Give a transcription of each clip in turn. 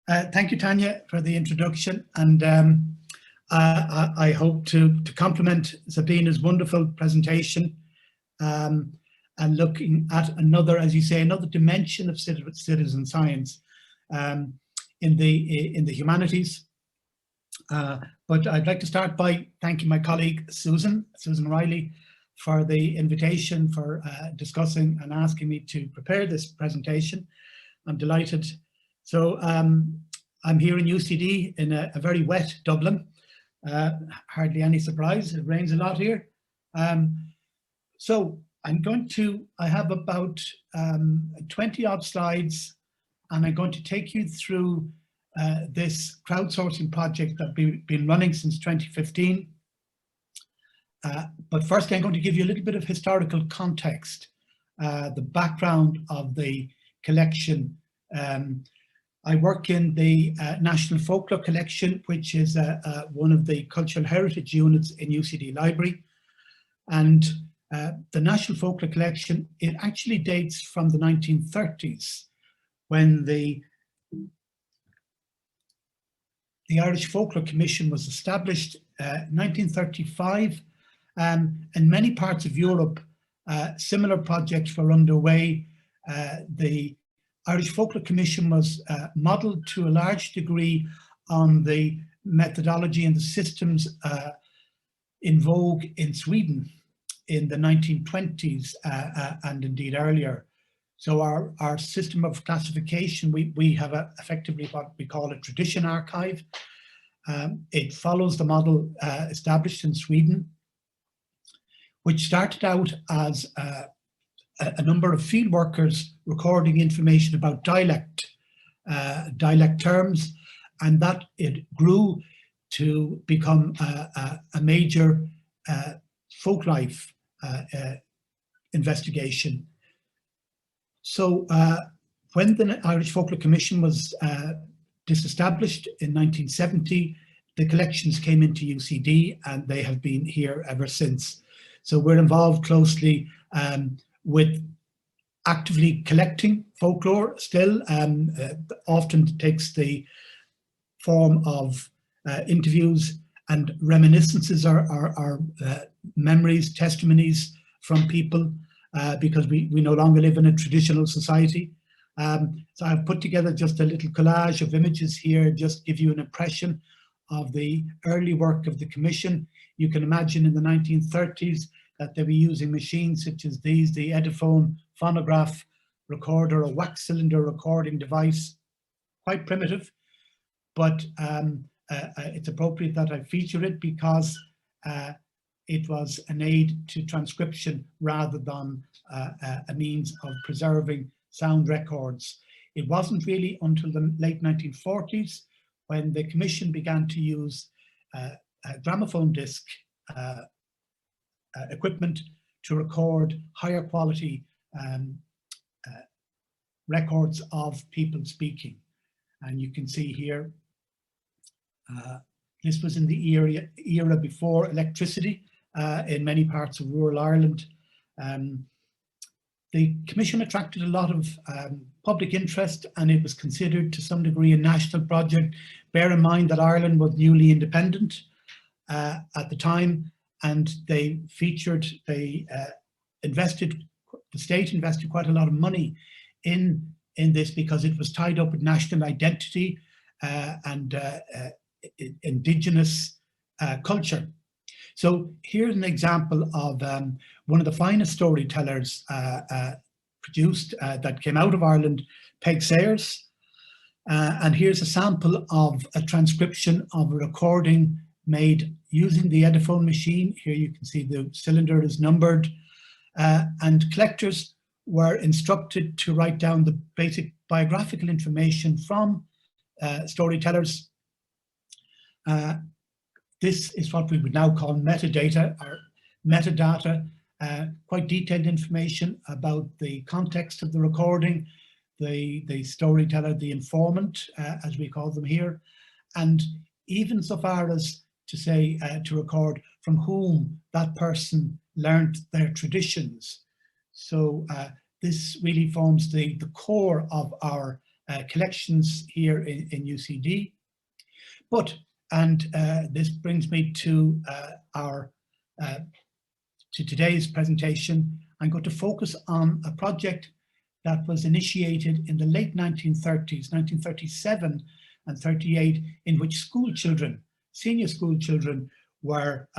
Thank you, Tanya, for the introduction, and I hope to complement Sabina's wonderful presentation and looking at another, as you say, another dimension of citizen science in the humanities. But I'd like to start by thanking my colleague Susan Riley for the invitation, for discussing and asking me to prepare this presentation. I'm delighted. So I'm here in UCD in a very wet Dublin. Hardly any surprise, it rains a lot here. So I have about 20 odd slides, and I'm going to take you through this crowdsourcing project that we've been running since 2015. But first I'm going to give you a little bit of historical context, the background of the collection. I work in the National Folklore Collection, which is one of the cultural heritage units in UCD Library. And the National Folklore Collection, it actually dates from the 1930s, when the Irish Folklore Commission was established in 1935. In many parts of Europe, similar projects were underway. The Irish Folklore Commission was modelled to a large degree on the methodology and the systems in vogue in Sweden in the 1920s and indeed earlier. So our system of classification, we have effectively what we call a tradition archive. It follows the model established in Sweden, which started out as a number of field workers recording information about dialect terms, and that it grew to become a major folklife investigation. So when the Irish Folklore Commission was disestablished in 1970, the collections came into UCD, and they have been here ever since. So we're involved closely with actively collecting folklore still. Often takes the form of interviews and reminiscences, or memories, testimonies from people, because we no longer live in a traditional society. So I've put together just a little collage of images here, just to give you an impression of the early work of the Commission. You can imagine in the 1930s that they were using machines such as these, the Epiphone phonograph recorder, a wax cylinder recording device, quite primitive, but it's appropriate that I feature it because it was an aid to transcription rather than a means of preserving sound records. It wasn't really until the late 1940s when the Commission began to use a gramophone disc equipment to record higher quality records of people speaking. And you can see here, this was in the era before electricity in many parts of rural Ireland. The Commission attracted a lot of public interest, and it was considered to some degree a national project. Bear in mind that Ireland was newly independent at the time, and the state invested quite a lot of money in this because it was tied up with national identity and indigenous culture. So here's an example of one of the finest storytellers produced that came out of Ireland, Peg Sayers. And here's a sample of a transcription of a recording made using the Epiphone machine. Here you can see the cylinder is numbered, and collectors were instructed to write down the basic biographical information from storytellers. This is what we would now call metadata, or metadata, quite detailed information about the context of the recording, the storyteller, the informant, as we call them here, and even so far as to say, to record from whom that person learned their traditions. So this really forms the core of our collections here in UCD. But, and this brings me to to today's presentation. I'm going to focus on a project that was initiated in the late 1930s, 1937 and 38, in which school children, senior school children, were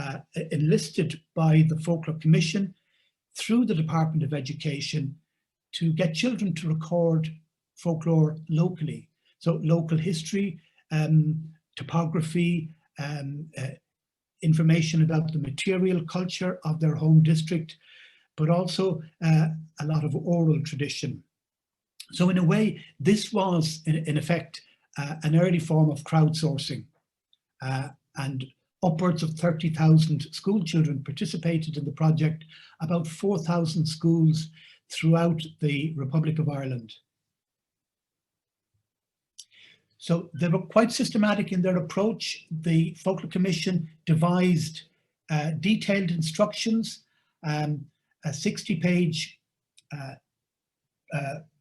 enlisted by the Folklore Commission through the Department of Education to get children to record folklore locally. So local history, topography, information about the material culture of their home district, but also a lot of oral tradition. So in a way, this was in effect an early form of crowdsourcing, and upwards of 30,000 school children participated in the project, about 4,000 schools throughout the Republic of Ireland. So they were quite systematic in their approach. The Folklore Commission devised detailed instructions, a 60-page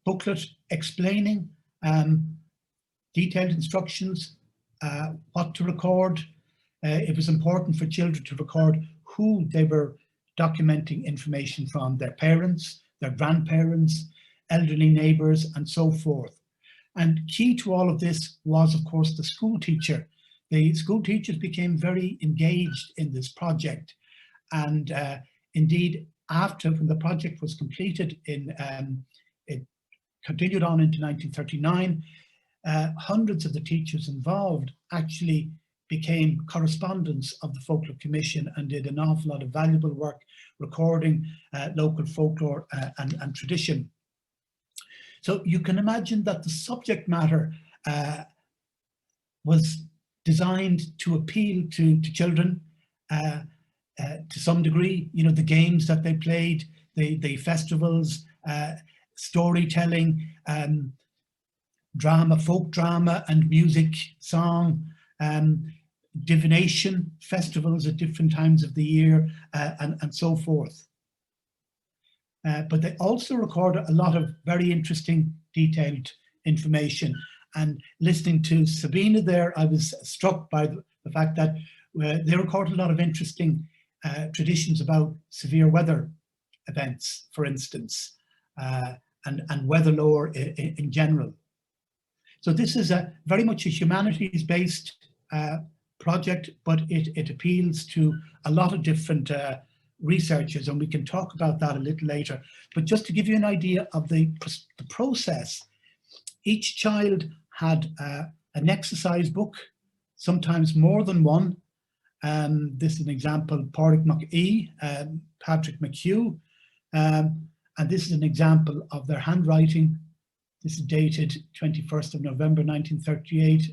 booklet explaining detailed instructions, what to record. It was important for children to record who they were documenting information from: their parents, their grandparents, elderly neighbours, and so forth. And key to all of this was, of course, the school teacher. The school teachers became very engaged in this project. And indeed, after, when the project was completed, it continued on into 1939, hundreds of the teachers involved actually became correspondents of the Folklore Commission and did an awful lot of valuable work recording local folklore and tradition. So you can imagine that the subject matter was designed to appeal to children to some degree. You know, the games that they played, the festivals, storytelling, drama, folk drama and music, song, divination, festivals at different times of the year, and so forth. But they also recorded a lot of very interesting, detailed information. And listening to Sabina there, I was struck by the fact that they recorded a lot of interesting traditions about severe weather events, for instance, and weather lore in general. So this is very much a humanities-based project, but it appeals to a lot of different researchers, and we can talk about that a little later. But just to give you an idea of the process, each child had an exercise book, sometimes more than one. This is an example, Pádraig Mac Patrick McHugh, and this is an example of their handwriting. This is dated 21st of November 1938.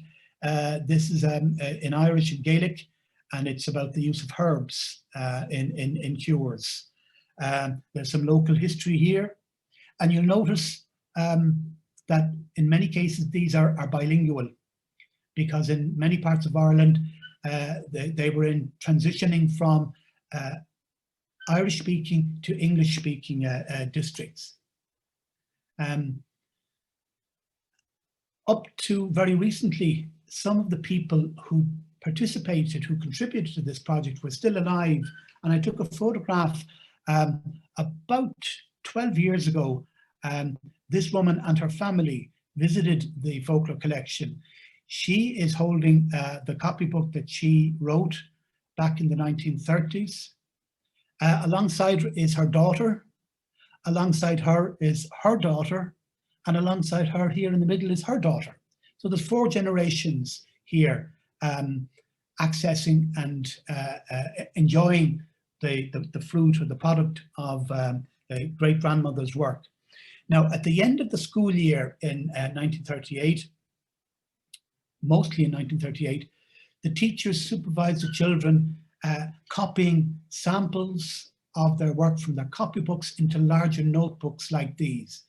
This is in Irish and Gaelic, and it's about the use of herbs in cures. There's some local history here, and you'll notice that in many cases these are bilingual, because in many parts of Ireland they were in transitioning from Irish-speaking to English-speaking districts. Up to very recently, some of the people who participated, who contributed to this project, were still alive. And I took a photograph about 12 years ago. This woman and her family visited the Folklore Collection. She is holding the copybook that she wrote back in the 1930s. Alongside is her daughter. Alongside her is her daughter. And alongside her here in the middle is her daughter. So there's 4 generations here accessing and enjoying the fruit or the product of the great-grandmother's work. Now, at the end of the school year in 1938, mostly in 1938, the teachers supervised the children copying samples of their work from their copybooks into larger notebooks like these.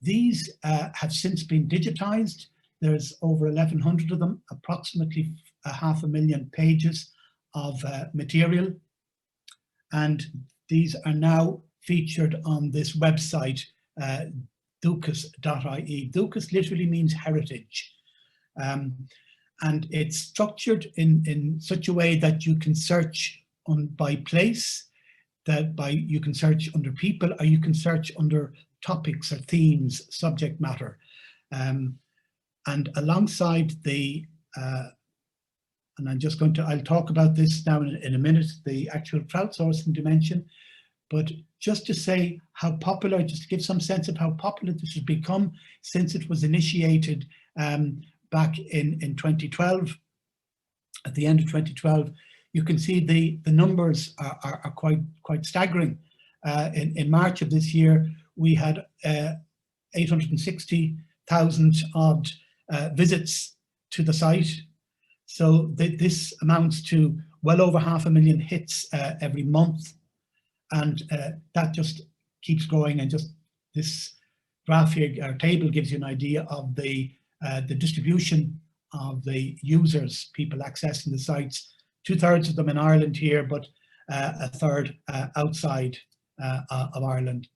These have since been digitized. There's over 1,100 of them, approximately 500,000 pages of material. And these are now featured on this website, duchas.ie. Duchas literally means heritage. And it's structured in such a way that you can search by place, you can search under people, or you can search under topics or themes, subject matter. And alongside and I'll talk about this now in a minute, the actual crowdsourcing dimension, but just to say how popular, just to give some sense of how popular this has become since it was initiated back in 2012, at the end of 2012, you can see the numbers are quite staggering. In March of this year, we had 860,000 odd visits to the site. So this amounts to well over 500,000 hits every month. And that just keeps growing, and just this graphic or table gives you an idea of the distribution of the users, people accessing the sites. 2/3 of them in Ireland here, but a third outside of Ireland.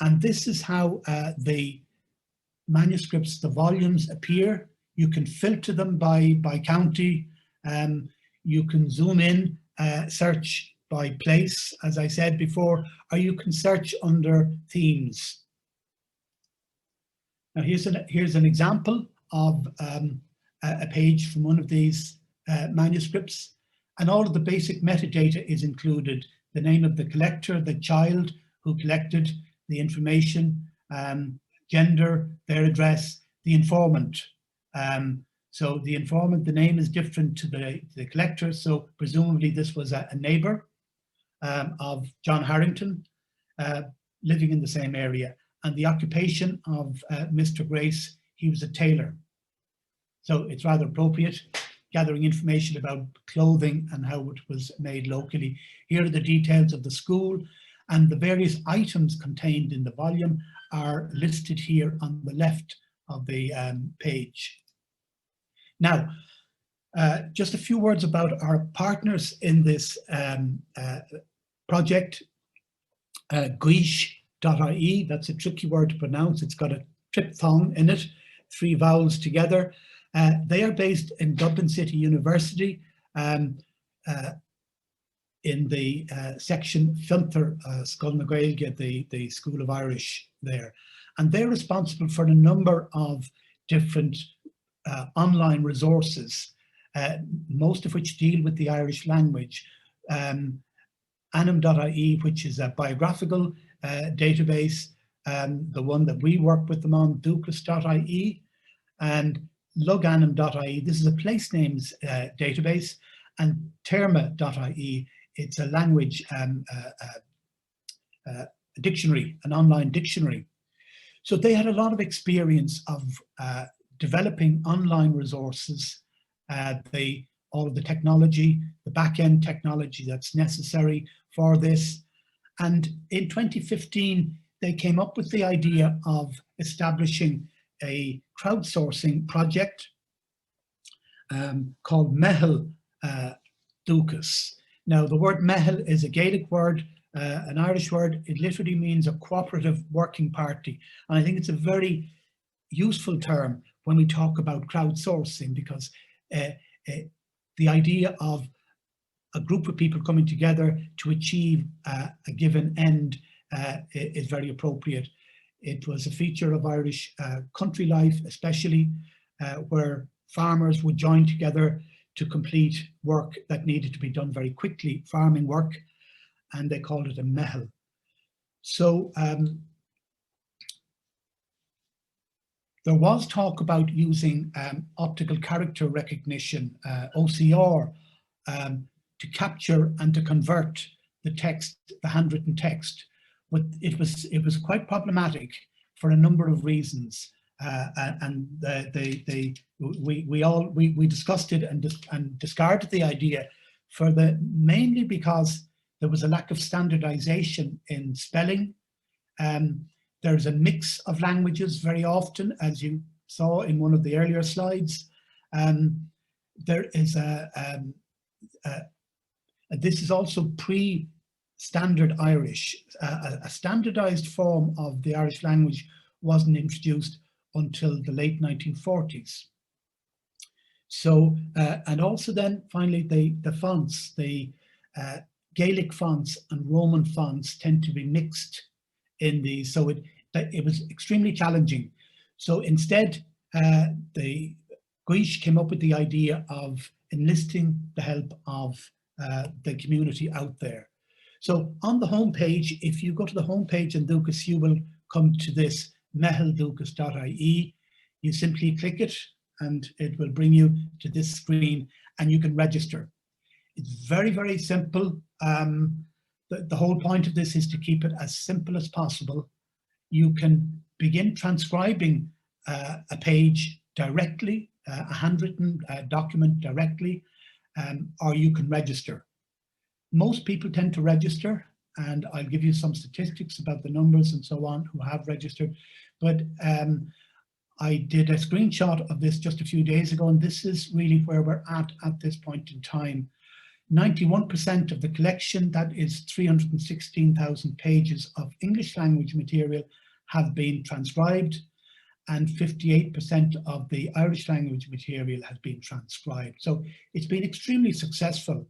And this is how the manuscripts, the volumes appear. You can filter them by county. You can zoom in, search by place, as I said before, or you can search under themes. Now here's an example of a page from one of these manuscripts, and all of the basic metadata is included: the name of the collector, the child who collected the information, gender, their address, the informant. So the informant, the name is different to the collector, so presumably this was a neighbour of John Harrington, living in the same area. And the occupation of Mr. Grace, he was a tailor. So it's rather appropriate, gathering information about clothing and how it was made locally. Here are the details of the school, and the various items contained in the volume are listed here on the left of the page. Now, just a few words about our partners in this project. Guish.ie, that's a tricky word to pronounce. It's got a triphthong in it, 3 vowels together. They are based in Dublin City University in the section Filter Scoil na Gaeilge, the School of Irish there. And they're responsible for a number of different online resources, most of which deal with the Irish language. Anam.ie, which is a biographical database, the one that we work with them on, Duchas.ie, and Luganam.ie. This is a place names database, and Terma.ie. It's a language dictionary, an online dictionary. So they had a lot of experience of developing online resources, all of the technology, the back-end technology that's necessary for this. And in 2015, they came up with the idea of establishing a crowdsourcing project called Mehel Duchas. Now, the word Mehel is a Gaelic word, an Irish word. It literally means a cooperative working party. And I think it's a very useful term when we talk about crowdsourcing, because the idea of a group of people coming together to achieve a given end is very appropriate. It was a feature of Irish country life, especially where farmers would join together to complete work that needed to be done very quickly, farming work, and they called it a mehel. So there was talk about using optical character recognition, OCR, to capture and to convert the text, the handwritten text, but it was quite problematic for a number of reasons, and we discussed it and discarded the idea mainly because there was a lack of standardization in spelling. There's a mix of languages very often, as you saw in one of the earlier slides. There is this is also standard Irish. A standardized form of the Irish language wasn't introduced until the late 1940s. So, and also then finally the fonts, the Gaelic fonts and Roman fonts tend to be mixed in these, so it was extremely challenging. So instead, the Gaelic came up with the idea of enlisting the help of the community out there. So on the homepage, if you go to the homepage in Dúchas, you will come to this mehelduchas.ie. You simply click it and it will bring you to this screen and you can register. It's very, very simple. The whole point of this is to keep it as simple as possible. You can begin transcribing a page directly, a handwritten document directly, or you can register. Most people tend to register, and I'll give you some statistics about the numbers and so on who have registered. But I did a screenshot of this just a few days ago, and this is really where we're at this point in time. 91% of the collection, that is 316,000 pages of English language material, have been transcribed, and 58% of the Irish language material has been transcribed. So it's been extremely successful.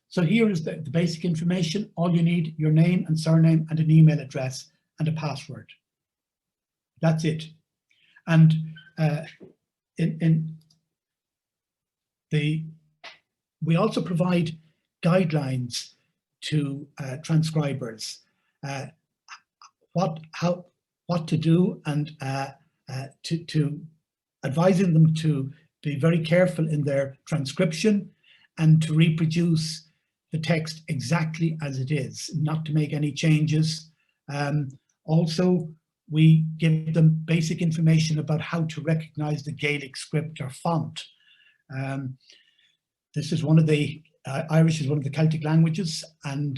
So here is the basic information. All you need, your name and surname and an email address and a password. That's it. And we also provide guidelines to transcribers, what to do, and to advising them to be very careful in their transcription and to reproduce the text exactly as it is, not to make any changes. Also, we give them basic information about how to recognize the Gaelic script or font. This is one of the, Irish is one of the Celtic languages, and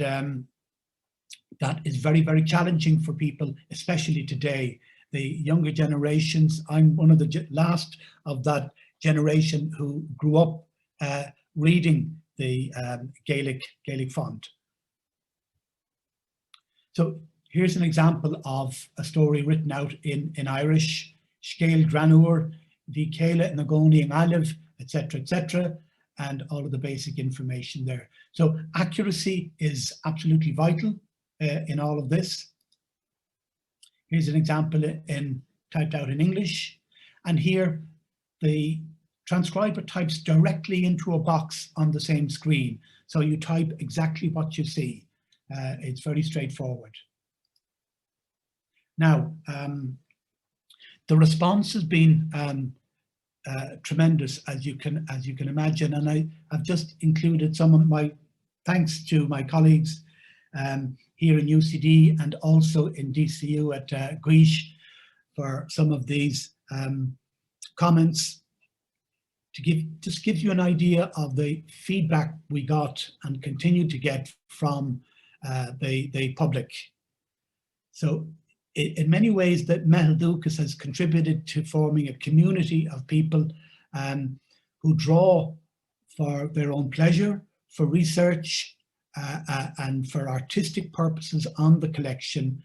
that is very, very challenging for people, especially today. The younger generations, I'm one of the last of that generation who grew up reading the Gaelic font. So here's an example of a story written out in Irish: Scéal Granúr, Bhí Céile na Gcónaí an Ailbh, etc., and all of the basic information there. So accuracy is absolutely vital in all of this. Here's an example typed out in English, and here the transcriber types directly into a box on the same screen. So you type exactly what you see. It's very straightforward. Now, the response has been tremendous, as you can imagine, and I've just included some of my thanks to my colleagues here in UCD and also in DCU at Gaelic for some of these comments. Just gives you an idea of the feedback we got and continue to get from the public. So in many ways, that Mehelduchas has contributed to forming a community of people who draw for their own pleasure, for research, and for artistic purposes on the collection.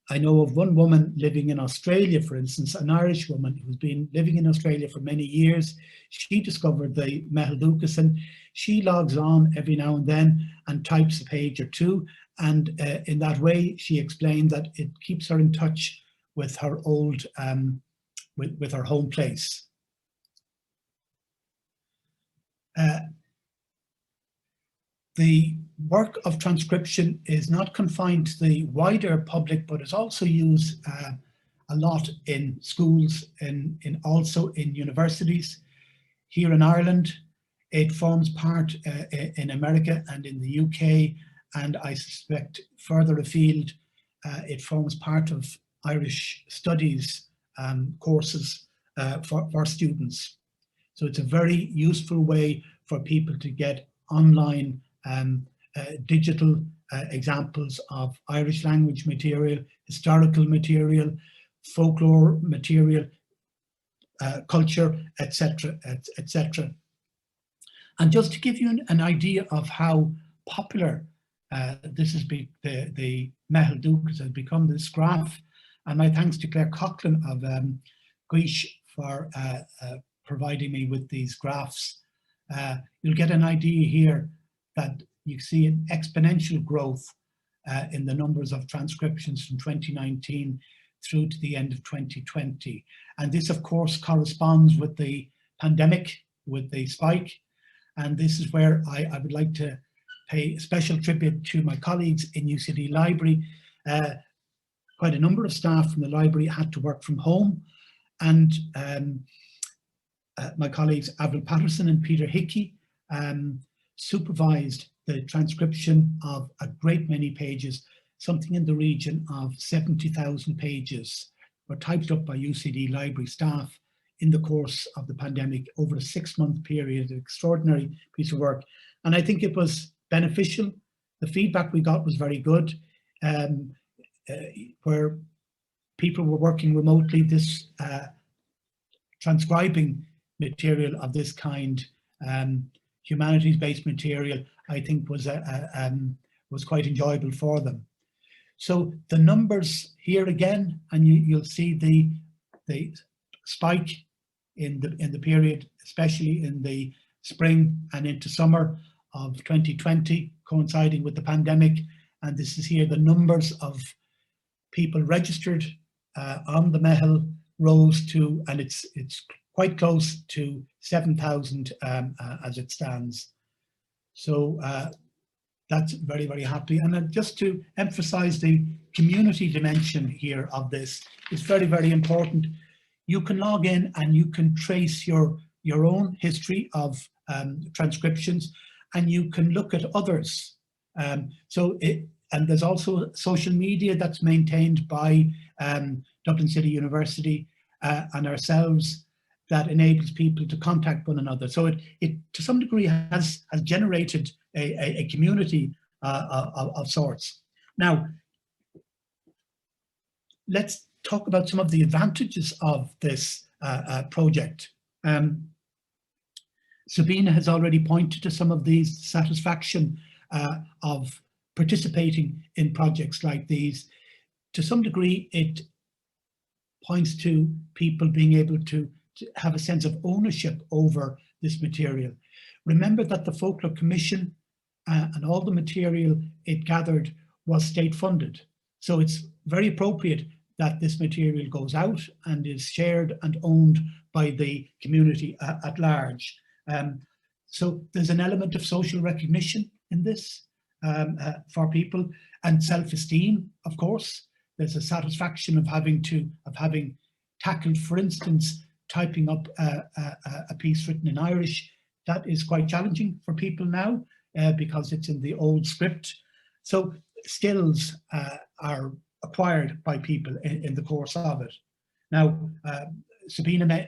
I know of one woman living in Australia, for instance, an Irish woman who's been living in Australia for many years. She discovered the Mehelduchas, and she logs on every now and then and types a page or two. And in that way, she explained that it keeps her in touch with her old, with her home place. The work of transcription is not confined to the wider public, but is also used a lot in schools and also in universities. Here in Ireland, it forms part in America and in the UK, and I suspect further afield, it forms part of Irish studies courses for students. So it's a very useful way for people to get online digital examples of Irish language material, historical material, folklore material, culture, etc., etc. And just to give you an idea of how popular this has been, the Mehel Dukas has become, this graph. And my thanks to Claire Coughlin of Guish for providing me with these graphs. You'll get an idea here that you see an exponential growth in the numbers of transcriptions from 2019 through to the end of 2020. And this, of course, corresponds with the pandemic, with the spike. And this is where I would like to pay special tribute to my colleagues in UCD Library. Quite a number of staff from the library had to work from home, and my colleagues Avril Patterson and Peter Hickey supervised the transcription of a great many pages. Something in the region of 70,000 pages were typed up by UCD Library staff in the course of the pandemic over a 6-month period. An extraordinary piece of work, and I think it was beneficial. The feedback we got was very good. Where people were working remotely, this transcribing material of this kind, humanities-based material, I think was quite enjoyable for them. So the numbers here again, and you'll see the spike in the period, especially in the spring and into summer of 2020, coinciding with the pandemic. And this is here the numbers of people registered on the Mehel rose to, and it's quite close to 7,000 as it stands. So that's very, very happy. And just to emphasize the community dimension here of this, it's very, very important. You can log in and you can trace your own history of transcriptions, and you can look at others. And there's also social media that's maintained by Dublin City University and ourselves that enables people to contact one another. So it to some degree has generated a community of sorts. Now, let's talk about some of the advantages of this project. Sabina has already pointed to some of these, satisfaction of participating in projects like these. To some degree, it points to people being able to have a sense of ownership over this material. Remember that the Folklore Commission and all the material it gathered was state funded. So it's very appropriate that this material goes out and is shared and owned by the community at large. So there's an element of social recognition in this for people, and self-esteem, of course. There's a satisfaction of having tackled, for instance, typing up a piece written in Irish. That is quite challenging for people now because it's in the old script. So skills are acquired by people in the course of it. Now, Sabina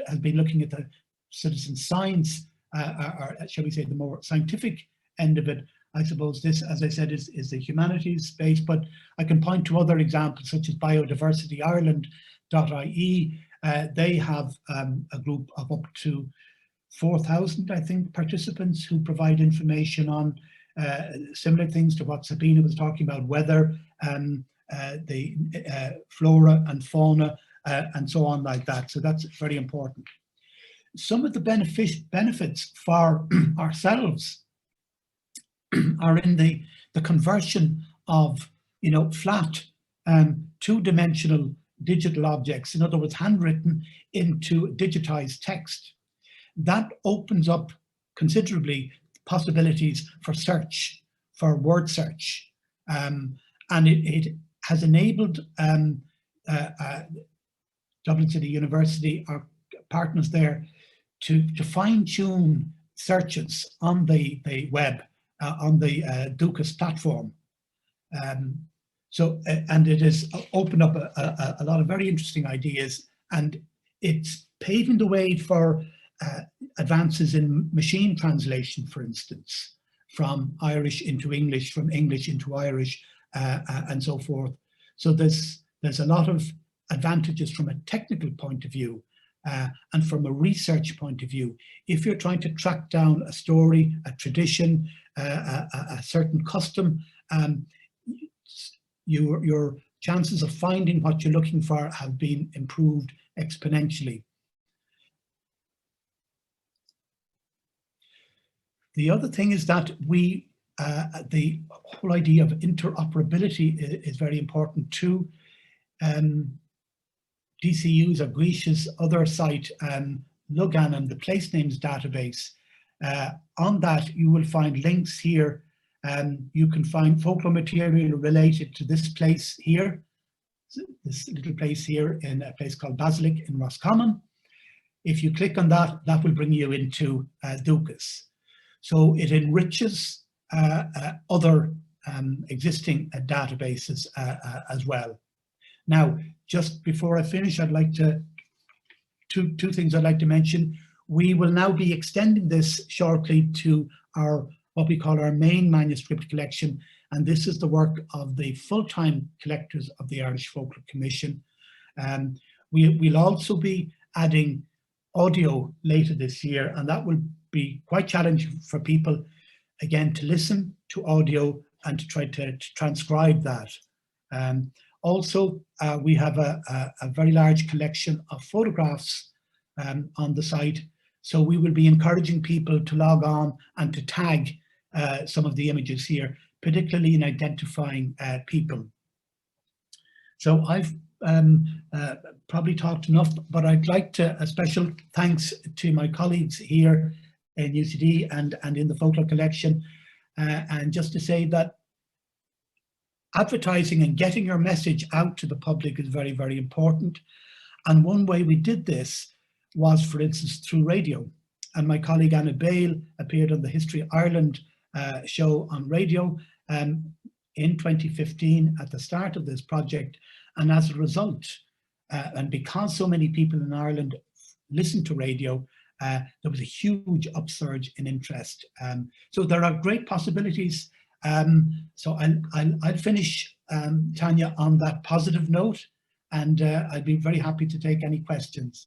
has been looking at the citizen science, or shall we say the more scientific end of it. I suppose this, as I said, is the humanities space, but I can point to other examples such as biodiversityireland.ie. They have a group of up to 4,000, I think, participants who provide information on similar things to what Sabina was talking about, weather, the flora and fauna, and so on like that. So that's very important. Some of the benefits for ourselves are in the conversion of, flat two-dimensional digital objects, in other words, handwritten, into digitized text. That opens up considerably possibilities for search, for word search, and it has enabled Dublin City University, our partners there, to fine-tune searches on the web, on the Dukas platform. And it has opened up a lot of very interesting ideas, and it's paving the way for advances in machine translation, for instance, from Irish into English, from English into Irish, and so forth. So there's a lot of advantages from a technical point of view, and from a research point of view. If you're trying to track down a story, a tradition, a certain custom, your chances of finding what you're looking for have been improved exponentially. The other thing is that the whole idea of interoperability is very important too. DCU's or Grisha's other site, Lugan, and the place names database. On that, you will find links here. You can find folklore material related to this place here, this little place here in a place called Basilic in Roscommon. If you click on that, that will bring you into Dukas. So it enriches other existing databases as well. Now, just before I finish, I'd like to, two things I'd like to mention. We will now be extending this shortly to our, what we call our main manuscript collection, and this is the work of the full-time collectors of the Irish Folklore Commission. We'll also be adding audio later this year, and that will be quite challenging for people, again, to listen to audio and to try to transcribe that. Also, we have a very large collection of photographs on the site, so we will be encouraging people to log on and to tag some of the images here, particularly in identifying people. So I've probably talked enough, but I'd like to, a special thanks to my colleagues here in UCD and in the Folklore Collection, and just to say that advertising and getting your message out to the public is very, very important. And one way we did this was, for instance, through radio. And my colleague Anna Bale appeared on the History of Ireland show on radio in 2015 at the start of this project. And as a result, and because so many people in Ireland listened to radio, there was a huge upsurge in interest. So there are great possibilities. So I'll finish, Tanya, on that positive note, and I'd be very happy to take any questions.